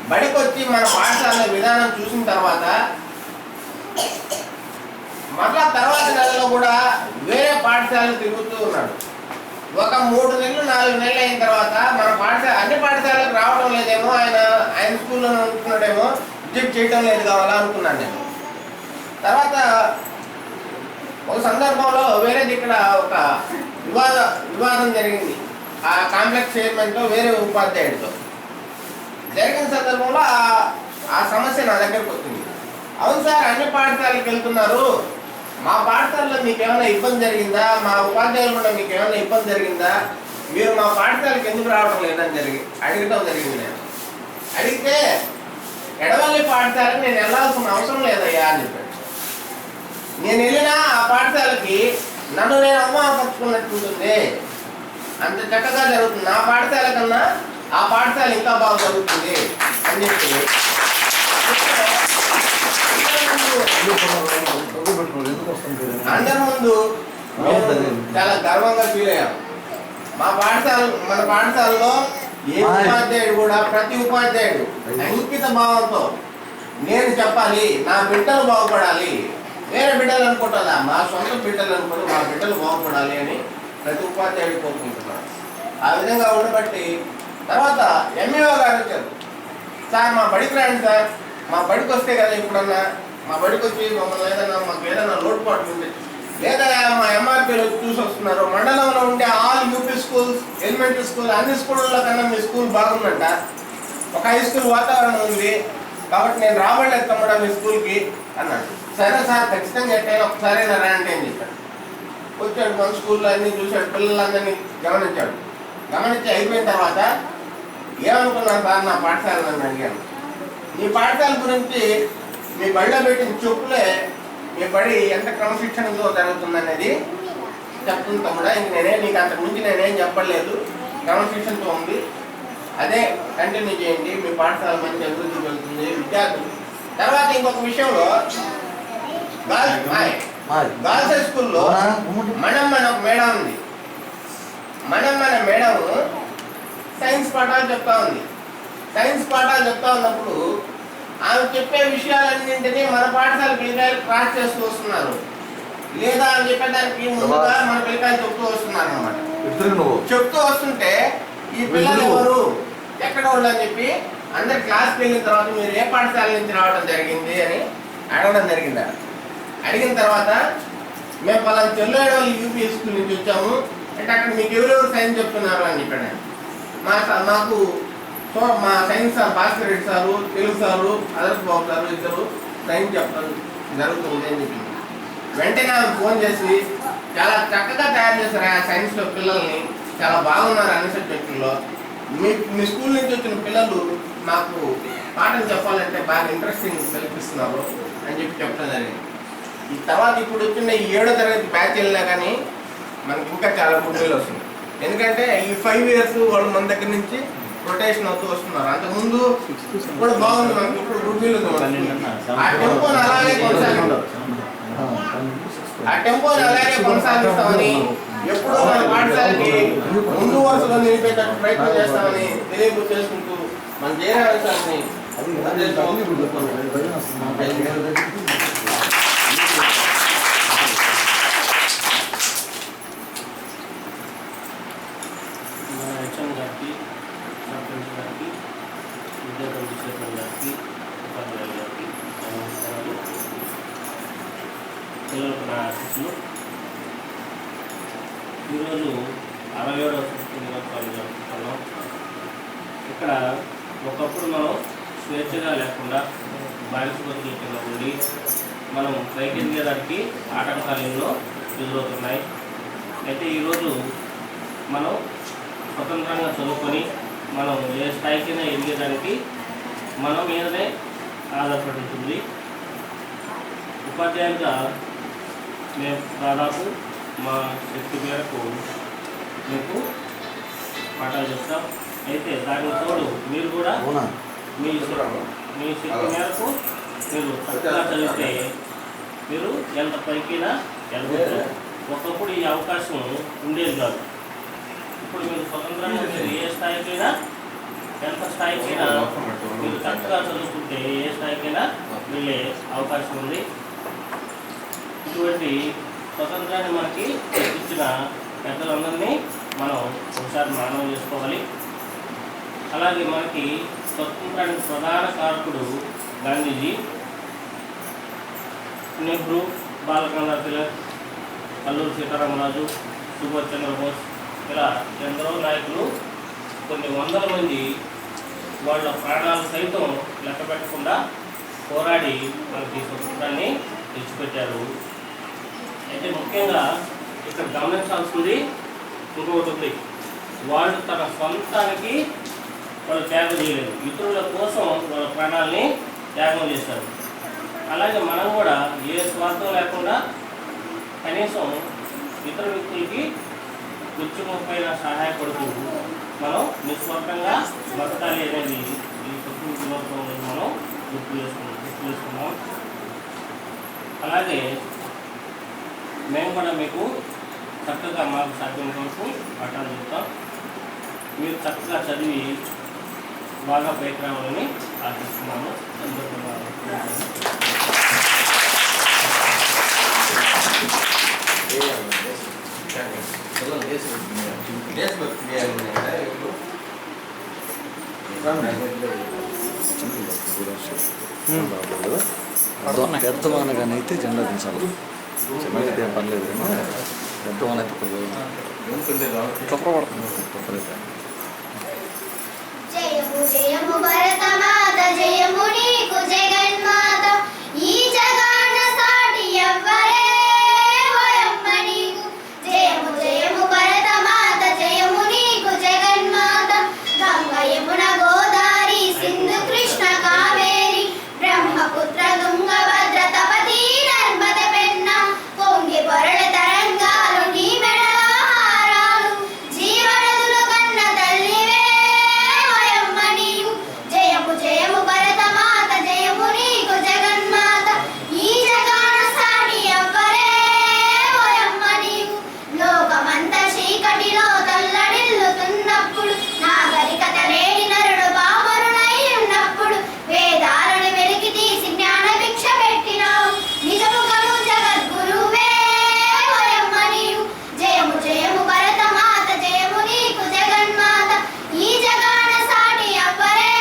బడికి వచ్చి మన పాఠశాల విధానం చూసిన తర్వాత మళ్ళా తర్వాత నెలలో కూడా వేరే పాఠశాలలు తిరుగుతూ ఉన్నాడు. ఒక 3 నెలలు 4 నెలలు అయిన తర్వాత మన పాఠశాల అన్ని పాఠశాలకు రావడం లేదేమో, ఆయన స్కూల్లో ఉంటున్నాడేమో, విజిట్ చేయడం లేదు కావాలా అనుకున్నాను నేను. తర్వాత ఒక సందర్భంలో వేరేది ఇక్కడ ఒక వివాదం జరిగింది ఆ కాంప్లెక్స్ చైర్మన్తో వేరే ఉపాధ్యాయుడితో. జరిగిన సందర్భంలో ఆ సమస్య నా దగ్గరకు వచ్చింది. అవును సార్, అన్ని పాఠశాలకు వెళ్తున్నారు, మా పాఠశాలలో మీకు ఏమైనా ఇబ్బంది జరిగిందా, మా ఉపాధ్యాయులు కూడా మీకు ఏమైనా ఇబ్బంది జరిగిందా, మీరు మా పాఠశాలకు ఎందుకు రావడం లేదని అడగటం జరిగింది. నేను అడిగితే ఎడవల్లి పాఠశాలకు నేను వెళ్ళాల్సిన అవసరం లేదయ్యా అని చెప్పాడు. నేను వెళ్ళినా ఆ పాఠశాలకి నన్ను నేను అవమానపరుచుకున్నట్టుంటుంది, అంత చక్కగా జరుగుతుంది, నా పాఠశాల కన్నా ఆ పాఠశాల ఇంకా బాగా జరుగుతుంది అని చెప్పి అందరి ముందు చాలా గర్వంగా ఫీల్ అయ్యాం. మన పాఠశాలలో ఏ ఉపాధ్యాయుడు కూడా, ప్రతి ఉపాధ్యాయుడు అంకిత భావంతో నేను చెప్పాలి, నా బిడ్డలు బాగుపడాలి, వేరే బిడ్డలు అనుకుంటుందా, మా సొంత బిడ్డలు అనుకుంటూ మా బిడ్డలు బాగుపడాలి అని ప్రతి ఉపాధ్యాయుడు కోరుకుంటున్నాడు. ఆ విధంగా ఉండబట్టి తర్వాత ఎంఈఓ గారు వచ్చారు. సార్ మా బడికి రండి సార్, మా బడికి వస్తే కదా ఇప్పుడన్నా, మా బడికి వచ్చి మమ్మల్ని మాకు ఏదైనా లోటుపాటు ఉంది లేదా మా ఎంఆర్పీలో చూసి వస్తున్నారు, మండలంలో ఉండే all UP schools, elementary school అన్ని స్కూళ్ళ కన్నా మీ స్కూల్ బాగుందంట, ఒక హై స్కూల్ వాతావరణం ఉంది కాబట్టి నేను రాబడలేదు తమ్ముడా మీ స్కూల్కి అన్నాడు. సరే సార్, ఖచ్చితంగా ఎట్టయినా ఒకసారి నా రండి అని చెప్పాడు. వచ్చాడు, మన స్కూల్లో అన్నీ చూశాడు, పిల్లలందరినీ గమనించాడు. గమనించి అయిపోయిన తర్వాత ఏమనుకున్నాను సార్ నా పాఠశాల నన్ను అడిగాను. మీ పాఠశాల గురించి మీ బడిలో పెట్టిన చెప్పులే మీ బడి ఎంత క్రమశిక్షణతో జరుగుతుందనేది చెప్తుంది తమ్ముడా, ఇంక నీకు అంతకుమించి నేనేం చెప్పలేదు, క్రమశిక్షణతో ఉంది, అదే కంటిన్యూ చేయండి, మీ పాఠశాల మంచి అభివృద్ధి వెళ్తుంది విద్యార్థులు. తర్వాత ఇంకొక విషయంలో గర్ల్స్ హై స్కూల్లో మనమ్మ ఒక మేడం ఉంది. మనమ్మ మేడం సైన్స్ పాఠాలు చెప్తా ఉంది. సైన్స్ పాఠాలు చెప్తా ఉన్నప్పుడు ఆమె చెప్పే విషయాలన్నింటినీ మన పాఠశాల పిల్లకాయలు క్రాస్ చేస్తూ వస్తున్నారు, లేదా అని చెప్పేదానికి ముందుగా మన పిల్లకాయలు చెప్తూ వస్తున్నారు అనమాట. చెప్తూ వస్తుంటే ఈ పిల్లలు ఎవరు, ఎక్కడ వాళ్ళు అని చెప్పి అందరు క్లాస్కి వెళ్ళిన తర్వాత మీరు ఏ పాఠశాల నుంచి రావడం జరిగింది అని అడగడం జరిగిందా. అడిగిన తర్వాత మేము పలానా చెల్లేడవల్లి యూపీ స్కూల్ నుంచి వచ్చాము అంటే అక్కడ మీకు ఎవరెవరు సైన్స్ చెప్తున్నారు అని చెప్పాడు. మాకు మా science sir Bhaskar Reddy sir, Telugu sir, others Babu sir ఇద్దరు సైన్స్ చెప్పడం జరుగుతుంది అని చెప్పింది. వెంటనే ఆమె ఫోన్ చేసి చాలా చక్కగా తయారు చేశారు ఆ సైన్స్లో పిల్లల్ని, చాలా బాగున్నారు అన్ని సబ్జెక్టుల్లో, మీ స్కూల్ నుంచి వచ్చిన పిల్లలు మాకు పాఠం చెప్పాలంటే బాగా ఇంట్రెస్టింగ్ కల్పిస్తున్నారు అని చెప్పి చెప్పడం జరిగింది. ఈ తర్వాత ఇప్పుడు వచ్చిన ఈ 7వ తరగతి బ్యాచ్ వెళ్ళినా కానీ మనకి ఇంకా చాలా గుడ్డీలు వస్తుంది. ఎందుకంటే ఈ 5 years వాళ్ళు మన దగ్గర నుంచి రొటేషన్ అవుతూ వస్తున్నారు. అంతకుముందు ఇప్పుడు బాగుంది, మనకి ఇప్పుడు గుడ్డీలు ఆ టెంపోని అలాగే కొనసాగిస్తామని ఎప్పుడో మన పాఠశాలకి ముందు వరుసలో నిలిపేటట్టు ప్రయత్నం చేస్తామని తెలియజేసుకుంటూ మన జయరాజాన్ని పిల్లలకు నా ఆశీస్సులు. ఈరోజు 67వ దినోత్సవాలు జరుపుకుంటున్నాం. ఇక్కడ ఒకప్పుడు మనం స్వేచ్ఛగా లేకుండా బానిస బతుకుల కింద ఉండి మనం పైకి ఎదిగేదానికి ఆటంకాలు ఎన్నో ఎదురవుతున్నాయి. అయితే ఈరోజు మనం స్వతంత్రంగా చదువుకొని మనం ఏ స్థాయికైనా ఎదిగేదానికి మన మీదనే ఆధారపడి ఉంటుంది. ఉపాధ్యాయులుగా మేము దాదాపు మా శక్తి మేరకు మీకు పాఠాలు చెప్తాం. అయితే దానికి తోడు మీరు కూడా మీ శక్తి మేరకు మీరు చక్కగా చదివితే మీరు ఎంత పైకినా వెళ్తారు. ఒకప్పుడు ఈ అవకాశం ఉండేది కాదు. ఇప్పుడు మీరు స్వతంత్రంగా మీరు ఏ స్థాయికైనా ఎంత స్థాయికైనా మీరు బాగా చదువుకుంటే ఏ స్థాయికైనా వెళ్ళే అవకాశం ఉంది. ఇటువంటి స్వతంత్రాన్ని మనకి ఇచ్చిన పెద్దలందరినీ మనం ఒకసారి మననం చేసుకోవాలి. అలాగే మనకి స్వతంత్రానికి ప్రధాన కారకుడు గాంధీజీ, నెహ్రూ, బాలగంగాధర్ తిలక్, అల్లూరి సీతారామరాజు, సుభాష్ చంద్రబోస్, ఇలా ఎందరో నాయకులు కొన్ని వందల మంది వాళ్ళ ప్రాణాలు సైతం లెక్క పెట్టకుండా పోరాడి మనకి స్వతంత్రాన్ని తెచ్చిపెట్టారు. అయితే ముఖ్యంగా ఇక్కడ గమనించాల్సింది ఇంకొకటి ఉంది. వాళ్ళు తన సొంతానికి వాళ్ళు త్యాగం చేయలేదు, ఇతరుల కోసం వాళ్ళ ప్రాణాలని త్యాగం చేశారు. అలాగే మనం కూడా ఏ స్వార్థం లేకుండా కనీసం ఇతర వ్యక్తులకి ఉద్యమంపైన సహాయపడుతూ మనం నిస్వార్థంగా బతకాలి అనేది ఈ ప్రకృతి దినోత్సవం మనం గుర్తు చేసుకున్నాం. అలాగే మేము కూడా మీకు చక్కగా మాకు సాధ్యం వరకు పాఠాలు చెప్తాం. మీరు చక్కగా చదివి బాగా పైకి రావాలని ఆశిస్తున్నాము. పెద్దవాళ్ళ కానీ అయితే జెండా దించాలి. చిన్నది ఏం పర్లేదు, పెద్దవాళ్ళ అయితే తప్పలేదు. జయము జయము భరతమాత, జయము నీకు జగన్మాత, ఈ జగాన సాటి ఎవ్వరే ఓయమ్మ నీకు. జయము జయము భరతమాత, జయము నీకు జగన్మాత, గంగ యమున గోదావరి సింధు కృష్ణ కావేరి బ్రహ్మపుత్ర తుంగభద్ర తపతీ నర్మద పెన్న, పొంగి పొరల తరంగాలు నీ మెడల హారాలు, జీవనదులు కన్న తల్లివే ఓయమ్మ నీవు. జయము జయము భరతమాత, జయము నీకు జగన్మాత, ఈ జగాన సాటి ఎవ్వరే ఓయమ్మ నీవు. లోకమంత చీకటిలో తల్లడిల్లుతున్నప్పుడు, నాగరికత లేని నరుడు పామరునై ఉన్నప్పుడు, వేదాలను వెలికి తీసి జ్ఞాన భిక్ష పెట్టినావు, నిజముగను జగద్గురువే ఓయమ్మ నీవు. జయము జయము భరతమాత, జయము నీకు జగన్మాత, ఈ జగాన సాటి ఎవ్వరే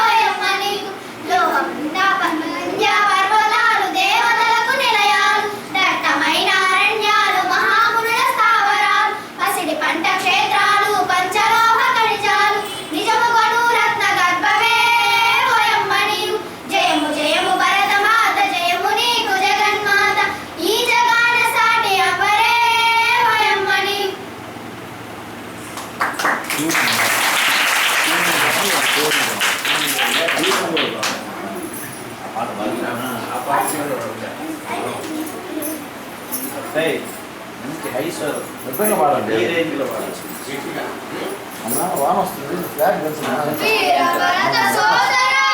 ఓయమ్మ నీకు. లోకమంతా పంచ పర్వతాలు దేవతలకు నిలయాలు, దట్టమైన అరణ్యాలు మహామునుల స్థావరాలు, పసిడి పంట క్షేత్రాలు పంచలోహ ఖనిజాలు, నిజముగను రత్న గర్భమే ఓయమ్మ నీవు. జయము జయము భరతమాత, జయము నీకు జగన్మాత, ఈ జగాన సాటి ఎవ్వరే ఓయమ్మ నీవు. మంచి హైస్ నిజంగా వాడండి. అన్న వాన వస్తుంది, ఫ్లాగ్ తెలుసు. వీర భరత సోదరా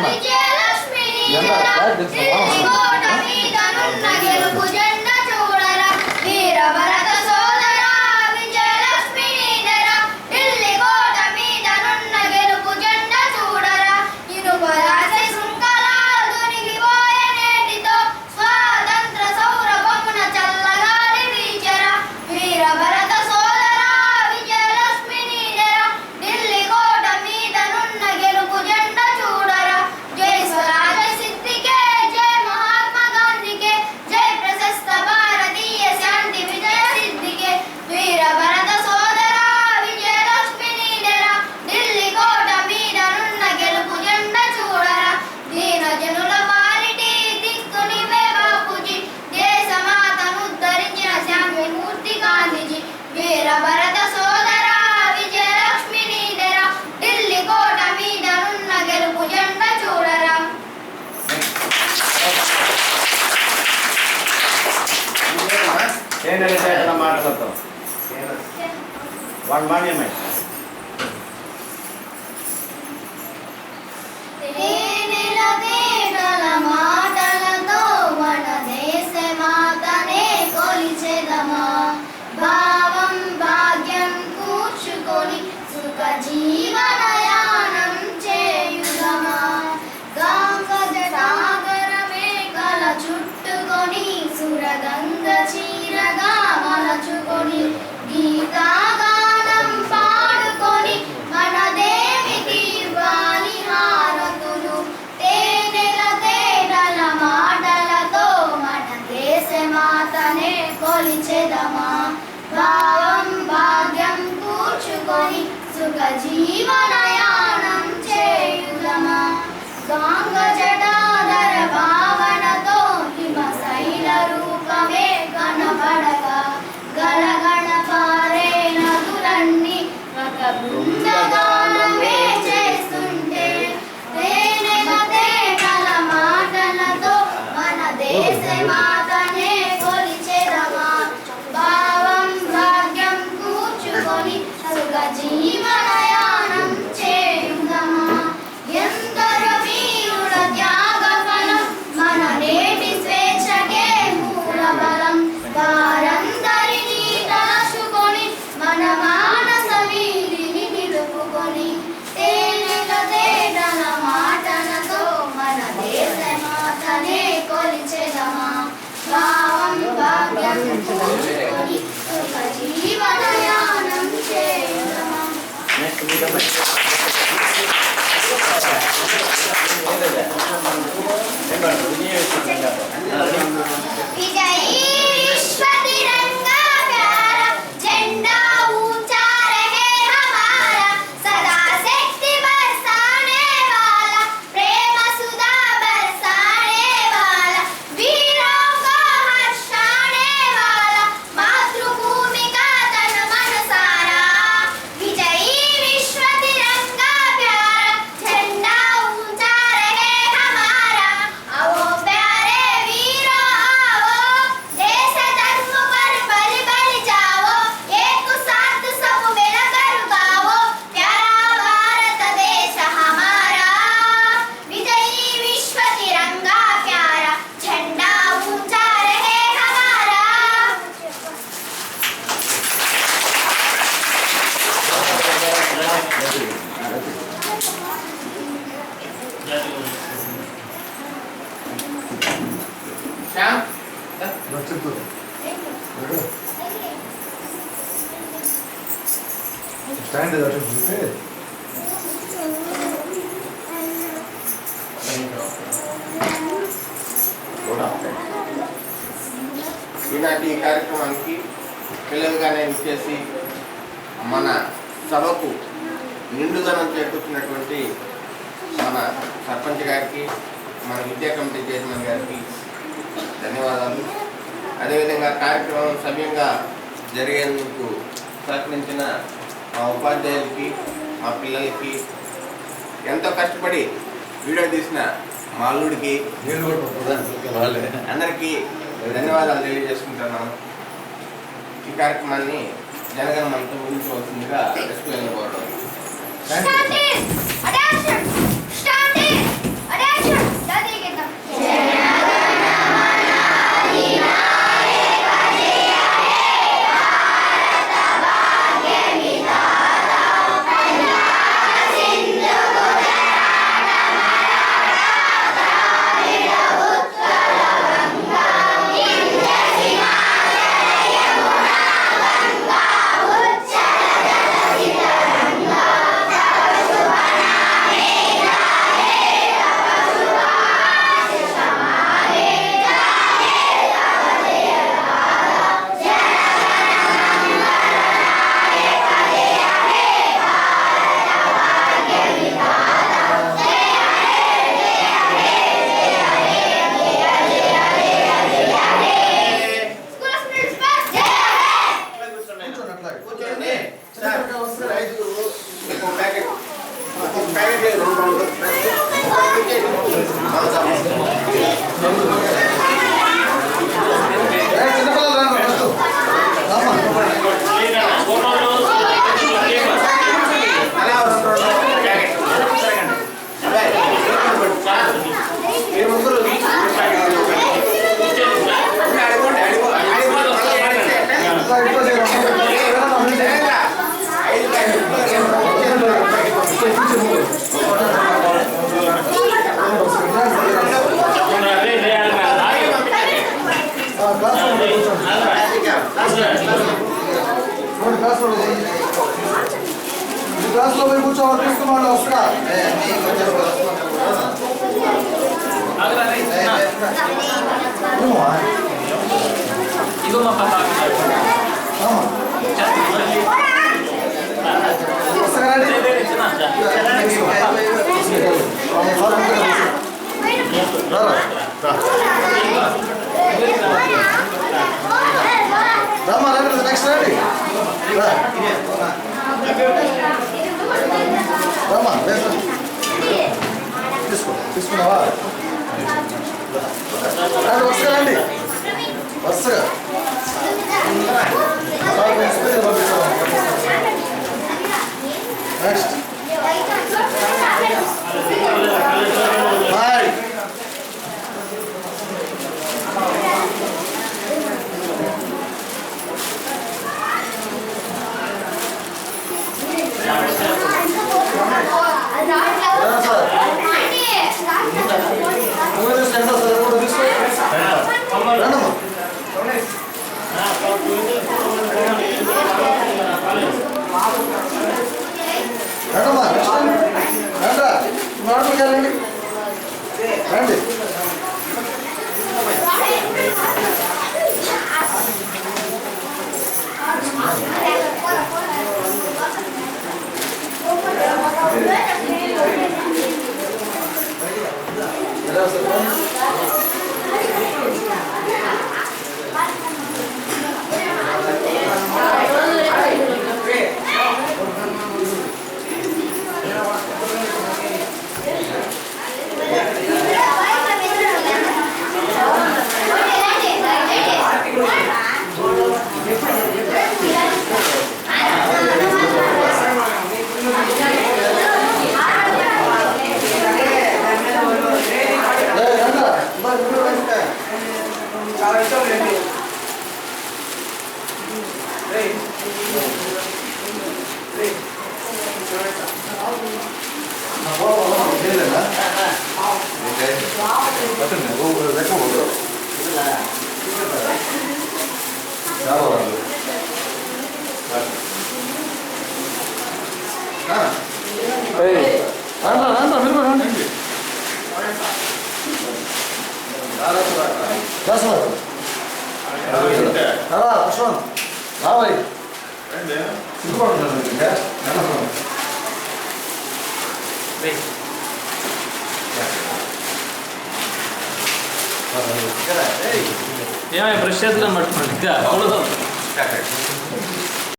విజయలక్ష్మి నీడరా, ఢిల్లీ కోట మీదనున్న గెలుపు జెండా చూడరా. వీర భరత సోదరా విజయలక్ష్మి నీడరా, ఢిల్లీ కోట మీదనున్న గెలుపు జెండా చూడరా. ఇనుపరాశి శృంఖలాలు తొనిగిపోయే నేటితో, స్వాతంత్ర సౌరభమున చల్లగాలి వీచెరా. వీర భరత సోదరా విజయలక్ష్మి నీడరా, ఢిల్లీ కోట మీదనున్న గెలుపు జెండా చూడరా. జై స్వరాజ సిద్ధికే, జై మహాత్మా గాంధీకే, జై ప్రశస్త భారతీయ శాంతి విజయ సిద్ధికే. వీర భరత సోదరా విజయలక్ష్మి నీడరా, ఢిల్లీ కోట మీదనున్న గెలుపు జెండా చూడరా. దీన జనుల పాలిటి దిక్కు నీవే బాపూజీ, దేశమాతను ఉద్ధరించిన శాంతిమూర్తి గాంధీజీ. వీర భరత సోదరా విజయలక్ష్మి నీడరా, ఢిల్లీ కోట మీదనున్న గెలుపు జెండా చూడరా. మాట్లాడతాం వాడు మానేమై తేనెల తేటల మాటలతో మన దేశ మాతనే కొలిచెదమా, భావం భాగ్యం కూర్చుకొని సుఖ జీవనయానం చేయుదమా. జీవనయానం చేయుదమా గాంగ జటాధర భావనతో హిమ శైల రూపమే కనబడగా గలగణ పారే నదులన్నీ ఒక బృందగానమే చేస్తుంటే తేనెల తేటల మాటలతో మన దేశ మాతనే కొలిచెదమా భావం భాగ్యం కూర్చుకొని సుఖ జీవనయానం చేయుదమా ఎందరో వీరుల త్యాగ ఫలం మన నేటి స్వేచ్ఛకే మూల బలం వారందరినీ తలచుకొని మన మానస వీధిని నిలుపుకొని తేనెల తేటల మాటలతో మన దేశ మాతనే కొలిచెదమా భావం భాగ్యం కూర్చుకొని సుఖ జీవనయానం చేయుదమా विजयी विश्व तिरंगा प्यारा झंडा ऊंचा रहे हमारा सदा शक्ति बरसाने वाला प्रेम सुधा बरसाने वाला वीरों को हर्षाने वाला मातृभूमि का तन मन सारा विजयी विश्व तिरंगा प्यारा झंडा ऊंचा रहे हमारा आओ प्यारे वीरों आओ देश धर्म पर बलि बलि जाओ एक साथ सब मिलकर गाओ प्यारा भारत देश हमारा विजयी विश्व तिरंगा प्यारा झंडा ऊंचा रहे हमारा శ్యామ్ స్టాండ్ చూస్తే ఈనాటి ఈ కార్యక్రమానికి పిల్లలుగానే ఇచ్చేసి మన సభకు నిండుదనం చేకూర్చినటువంటి మన సర్పంచ్ గారికి మన విద్యా కమిటీ చైర్మన్ గారికి ధన్యవాదాలు. అదేవిధంగా కార్యక్రమం సవ్యంగా జరిగేందుకు సహకరించిన మా ఉపాధ్యాయులకి మా పిల్లలకి ఎంతో కష్టపడి వీడియో తీసిన మా అల్లుడికి అందరికీ ధన్యవాదాలు తెలియజేసుకుంటున్నాను. ఈ కార్యక్రమాన్ని జనగణమనతో ముగించవలసిందిగా ఎస్పీఎల్ని కోరడం. Standing! Attention! Standing! Attention! చదివిద్దాం. క్లాస్లో పోయి కూర్చోవాలి తీసుకున్నాడు వస్తా ఇగో మా పాప వస్తా రామా తీసుకో తీసుకున్నావా వరుసగా రండి వరుసగా నెక్స్ట్ బాయ్ రండి చాలా ఇష్టం లేదు ఏమై బ్రష్ చేతులను పట్టుకోండి ఇంకా